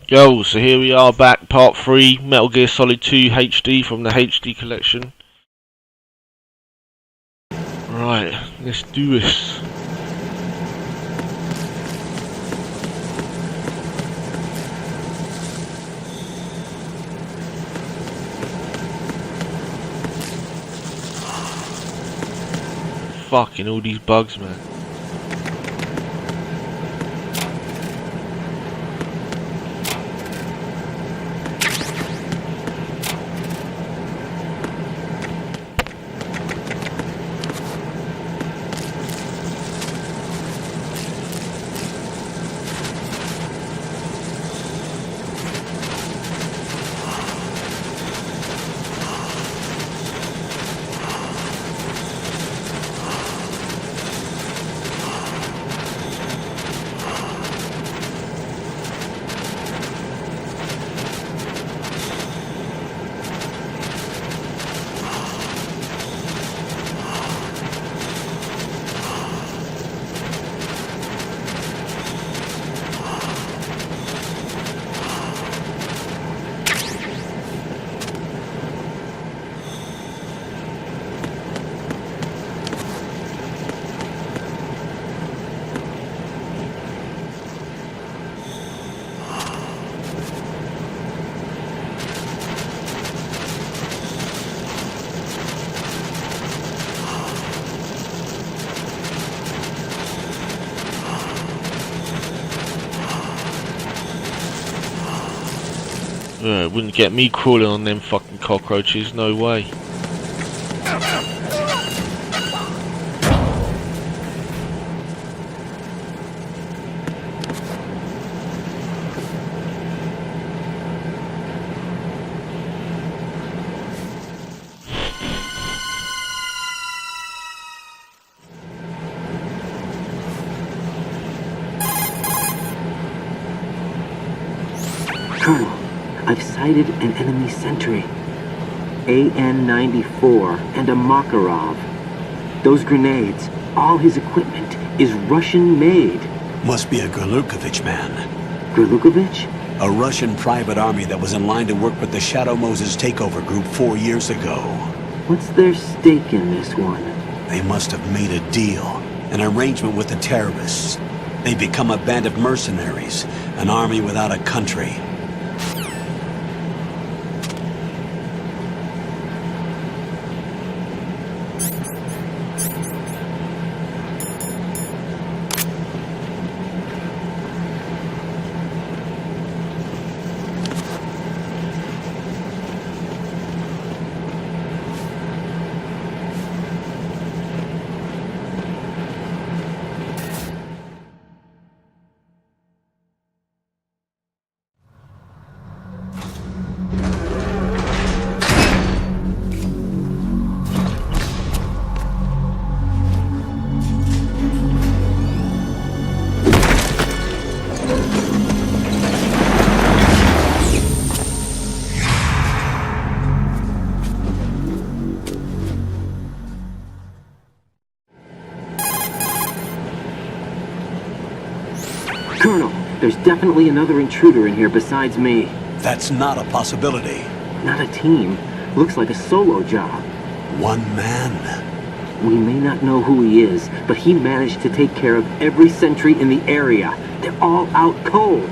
Yo, so here we are back, part 3, Metal Gear Solid 2 HD from the HD collection. Right, let's do this. Fucking all these bugs, man. It wouldn't get me crawling on them fucking cockroaches, no way. Colonel, I've sighted an enemy sentry. AN-94 and a Makarov. Those grenades, all his equipment, is Russian-made. Must be a Gurlukovich man. Gurlukovich? A Russian private army that was in line to work with the Shadow Moses takeover group 4 years ago. What's their stake in this one? They must have made a deal, an arrangement with the terrorists. They become a band of mercenaries, an army without a country. Colonel, there's definitely another intruder in here besides me. That's not a possibility. Not a team. Looks like a solo job. One man. We may not know who he is, but he managed to take care of every sentry in the area. They're all out cold.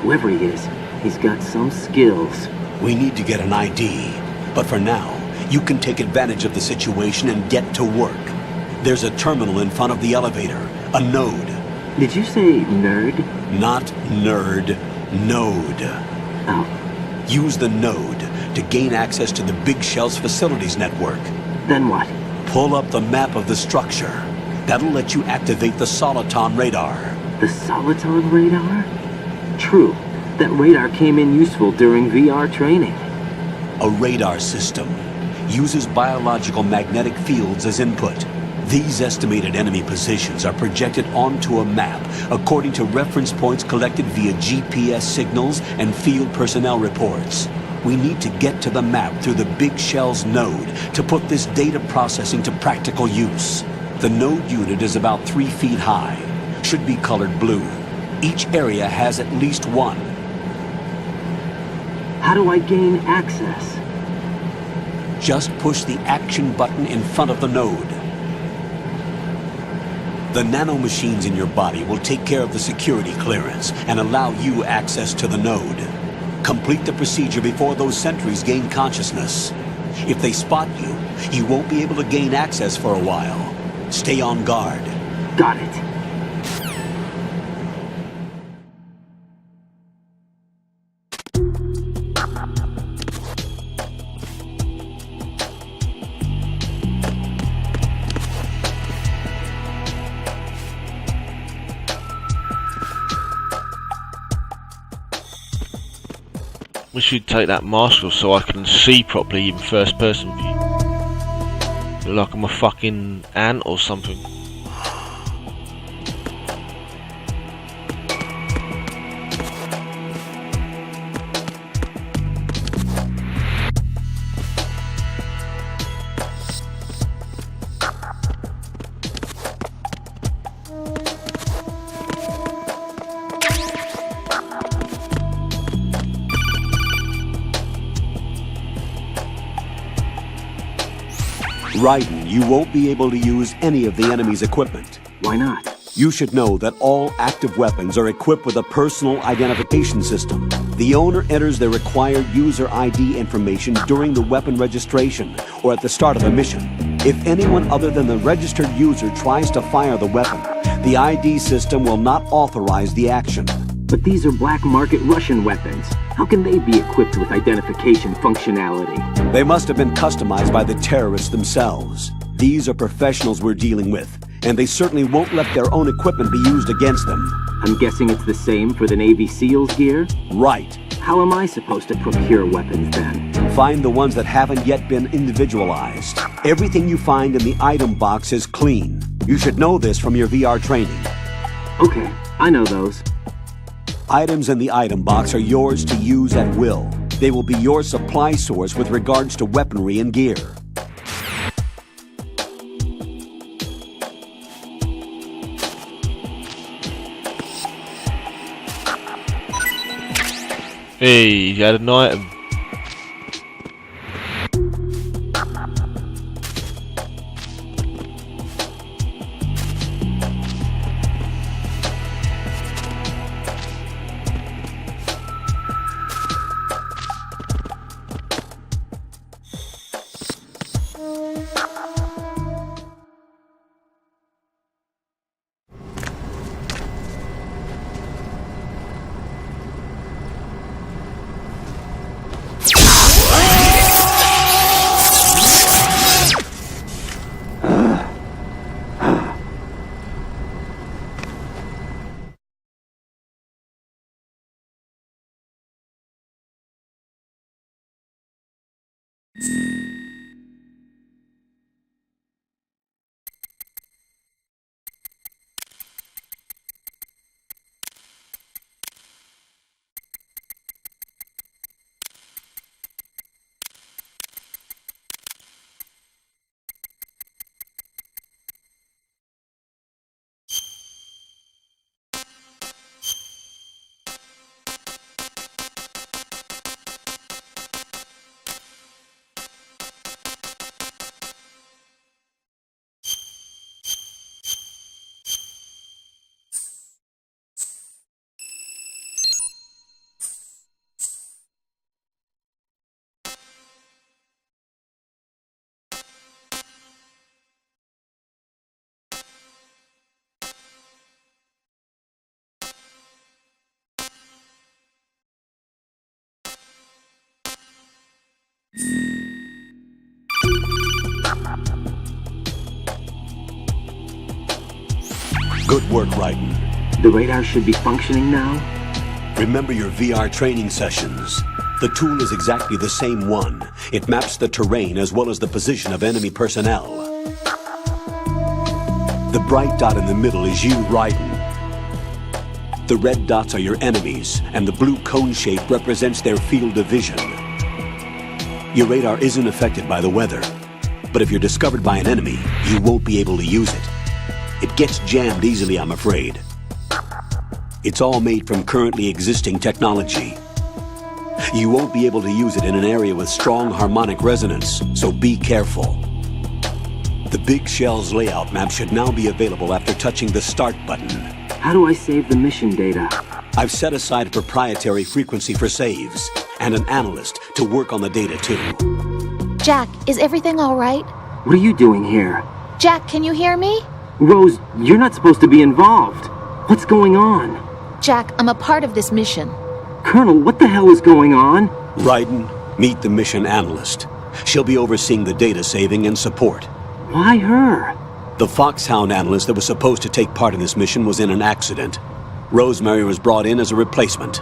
Whoever he is, he's got some skills. We need to get an ID. But for now, you can take advantage of the situation and get to work. There's a terminal in front of the elevator. A node. Did you say nerd? Not nerd. Node. Oh. Use the node to gain access to the Big Shell's facilities network. Then what? Pull up the map of the structure. That'll let you activate the Soliton radar. The Soliton radar? True. That radar came in useful during VR training. A radar system uses biological magnetic fields as input. These estimated enemy positions are projected onto a map according to reference points collected via GPS signals and field personnel reports. We need to get to the map through the Big Shell's node to put this data processing to practical use. The node unit is about 3 feet high, should be colored blue. Each area has at least one. How do I gain access? Just push the action button in front of the node. The nanomachines in your body will take care of the security clearance and allow you access to the node. Complete the procedure before those sentries gain consciousness. If they spot you, you won't be able to gain access for a while. Stay on guard. Got it. We should take that mask off so I can see properly in first person view. Look like I'm a fucking ant or something. Raiden, you won't be able to use any of the enemy's equipment. Why not? You should know that all active weapons are equipped with a personal identification system. The owner enters their required user ID information during the weapon registration or at the start of the mission. If anyone other than the registered user tries to fire the weapon, the ID system will not authorize the action. But these are black market Russian weapons. How can they be equipped with identification functionality? They must have been customized by the terrorists themselves. These are professionals we're dealing with, and they certainly won't let their own equipment be used against them. I'm guessing it's the same for the Navy SEALs gear? Right. How am I supposed to procure weapons then? Find the ones that haven't yet been individualized. Everything you find in the item box is clean. You should know this from your VR training. Okay, I know those. Items in the item box are yours to use at will. They will be your supply source with regards to weaponry and gear. Hey, you had an item. Good work, Raiden. The radar should be functioning now? Remember your VR training sessions. The tool is exactly the same one. It maps the terrain as well as the position of enemy personnel. The bright dot in the middle is you, Raiden. The red dots are your enemies, and the blue cone shape represents their field of vision. Your radar isn't affected by the weather, but if you're discovered by an enemy, you won't be able to use it. It gets jammed easily, I'm afraid. It's all made from currently existing technology. You won't be able to use it in an area with strong harmonic resonance, so be careful. The Big Shell's layout map should now be available after touching the Start button. How do I save the mission data? I've set aside a proprietary frequency for saves, and an analyst to work on the data too. Jack, is everything all right? What are you doing here? Jack, can you hear me? Rose, you're not supposed to be involved. What's going on? Jack, I'm a part of this mission. Colonel, what the hell is going on? Raiden, meet the mission analyst. She'll be overseeing the data saving and support. Why her? The Foxhound analyst that was supposed to take part in this mission was in an accident. Rosemary was brought in as a replacement.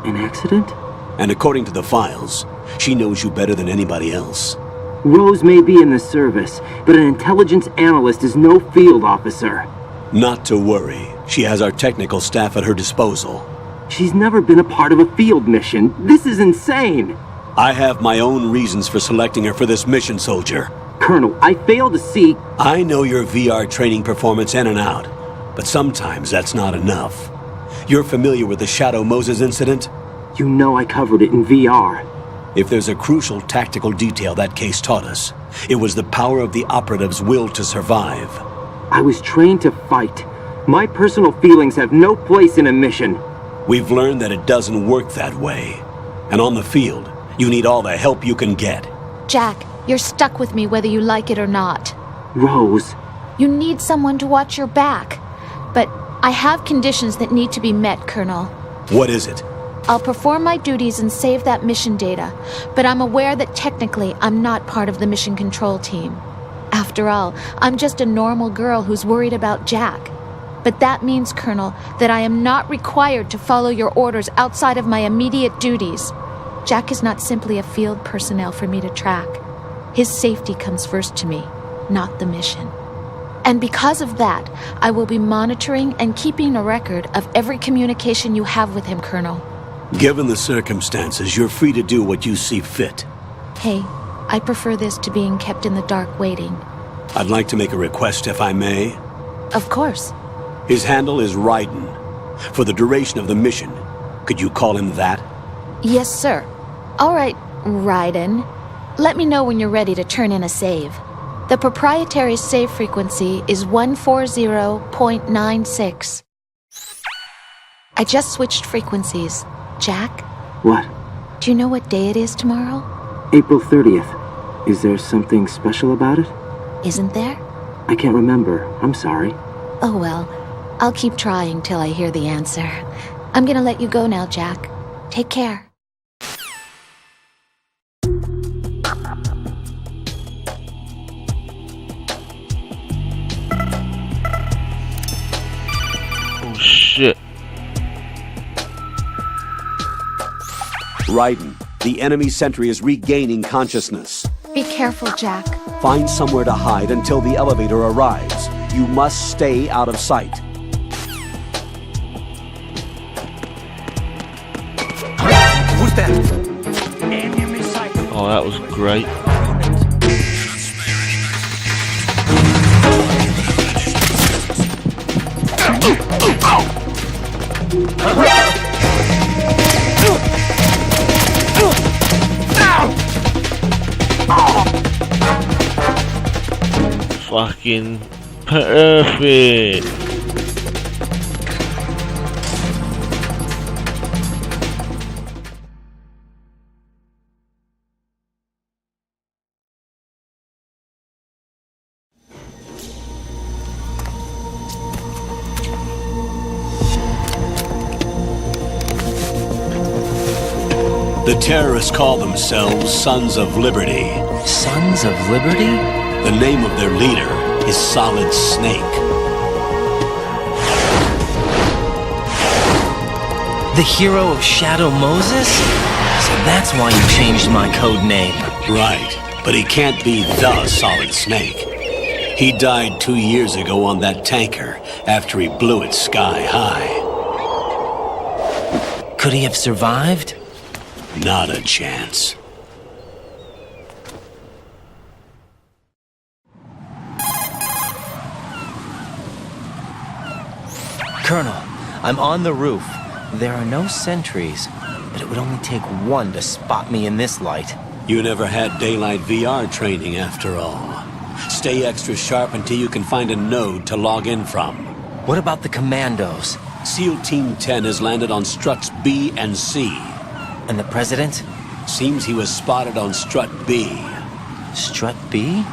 An accident? And according to the files, she knows you better than anybody else. Rose may be in the service, but an intelligence analyst is no field officer. Not to worry. She has our technical staff at her disposal. She's never been a part of a field mission. This is insane! I have my own reasons for selecting her for this mission, soldier. Colonel, I fail to see... I know your VR training performance in and out, but sometimes that's not enough. You're familiar with the Shadow Moses incident? You know I covered it in VR. If there's a crucial tactical detail that case taught us, it was the power of the operative's will to survive. I was trained to fight. My personal feelings have no place in a mission. We've learned that it doesn't work that way. And on the field, you need all the help you can get. Jack, you're stuck with me whether you like it or not. Rose. You need someone to watch your back. But I have conditions that need to be met, Colonel. What is it? I'll perform my duties and save that mission data, but I'm aware that technically I'm not part of the mission control team. After all, I'm just a normal girl who's worried about Jack. But that means, Colonel, that I am not required to follow your orders outside of my immediate duties. Jack is not simply a field personnel for me to track. His safety comes first to me, not the mission. And because of that, I will be monitoring and keeping a record of every communication you have with him, Colonel. Given the circumstances, you're free to do what you see fit. Hey, I prefer this to being kept in the dark waiting. I'd like to make a request, if I may. Of course. His handle is Raiden. For the duration of the mission, could you call him that? Yes, sir. All right, Raiden. Let me know when you're ready to turn in a save. The proprietary save frequency is 140.96. I just switched frequencies. Jack? What? Do you know what day it is tomorrow? April 30th. Is there something special about it? Isn't there? I can't remember. I'm sorry. Oh well, I'll keep trying till I hear the answer. I'm gonna let you go now, Jack. Take care. Oh shit. Raiden, the enemy sentry is regaining consciousness. Be careful, Jack. Find somewhere to hide until the elevator arrives. You must stay out of sight. Who's that? Oh, that was great. Fucking perfect. The terrorists call themselves Sons of Liberty. Sons of Liberty? The name of their leader is Solid Snake. The hero of Shadow Moses? So that's why you changed my code name. Right, but he can't be the Solid Snake. He died 2 years ago on that tanker after he blew it sky high. Could he have survived? Not a chance. Colonel, I'm on the roof. There are no sentries. but it would only take one to spot me in this light. You never had daylight VR training after all. Stay extra sharp until you can find a node to log in from. What about the commandos? SEAL Team 10 has landed on struts B and C. And the president? Seems he was spotted on strut B. Strut B?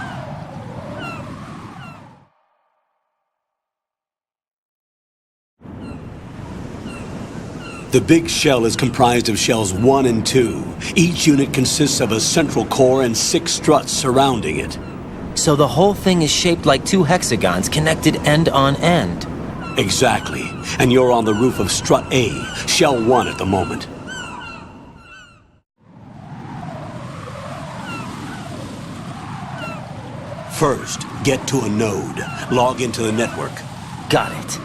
The big shell is comprised of shells 1 and 2. Each unit consists of a central core and 6 struts surrounding it. So the whole thing is shaped like 2 hexagons connected end on end. Exactly. And you're on the roof of strut A, shell 1 at the moment. First, get to a node. Log into the network. Got it.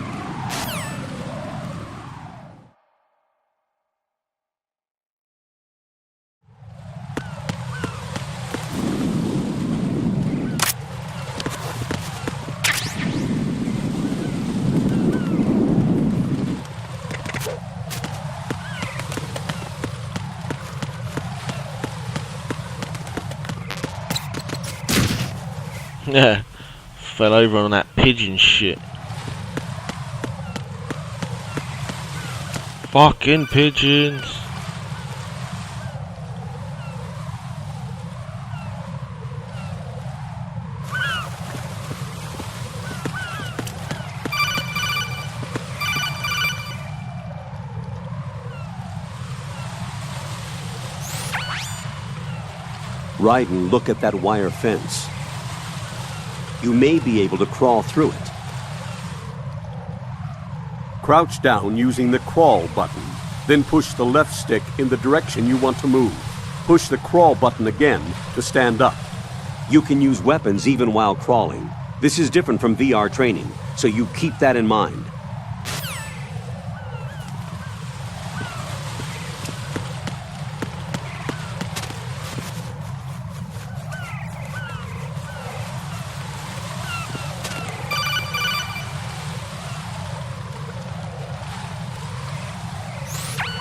Yeah, fell over on that pigeon shit. Fucking pigeons. Raiden, look at that wire fence. You may be able to crawl through it. Crouch down using the crawl button. Then push the left stick in the direction you want to move. Push the crawl button again to stand up. You can use weapons even while crawling. This is different from VR training, so you keep that in mind.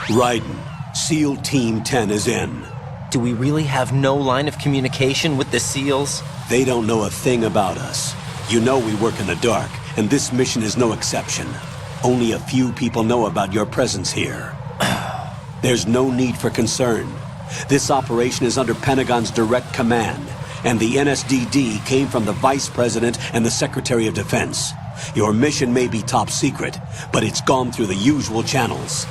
Raiden, SEAL Team 10 is in. Do we really have no line of communication with the SEALs? They don't know a thing about us. You know we work in the dark, and this mission is no exception. Only a few people know about your presence here. There's no need for concern. This operation is under Pentagon's direct command, and the NSDD came from the Vice President and the Secretary of Defense. Your mission may be top secret, but it's gone through the usual channels.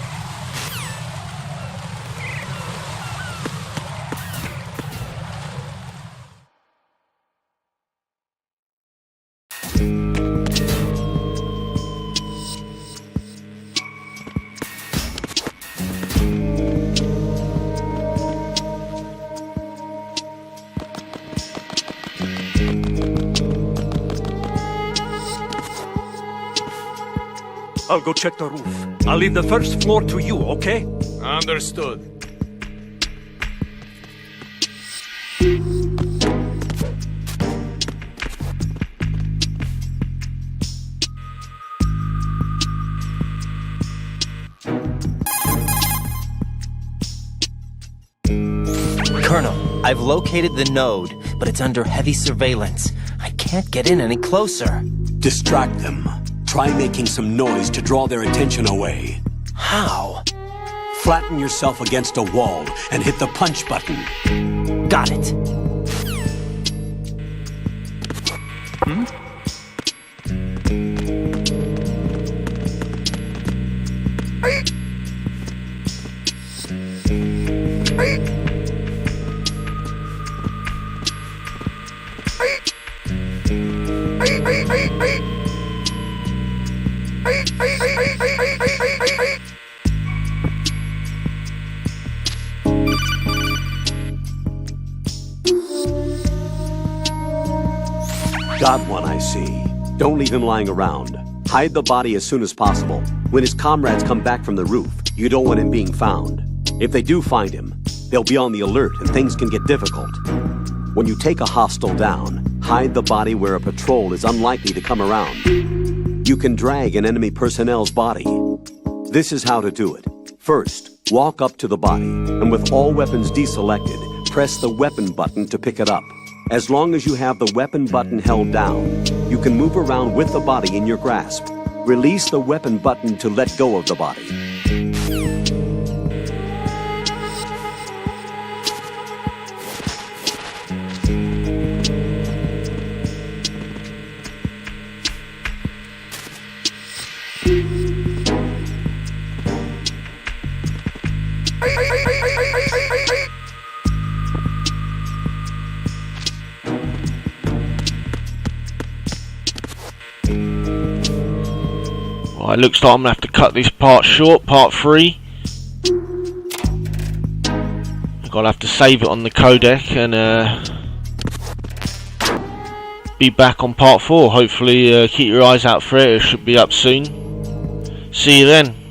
I'll go check the roof. I'll leave the first floor to you, okay? Understood. Colonel, I've located the node, but it's under heavy surveillance. I can't get in any closer. Distract them. Try making some noise to draw their attention away. How? Flatten yourself against a wall and hit the punch button. Got it. Got one, I see. Don't leave him lying around. Hide the body as soon as possible. When his comrades come back from the roof, you don't want him being found. If they do find him, they'll be on the alert and things can get difficult. When you take a hostile down, hide the body where a patrol is unlikely to come around. You can drag an enemy personnel's body. This is how to do it. First, Walk up to the body, and with all weapons deselected, press the weapon button to pick it up. As long as you have the weapon button held down, you can move around with the body in your grasp. Release the weapon button to let go of the body. It looks like I'm going to have to cut this part short, part 3. I'll have to save it on the codec and be back on part 4. Hopefully keep your eyes out for it, it should be up soon. See you then.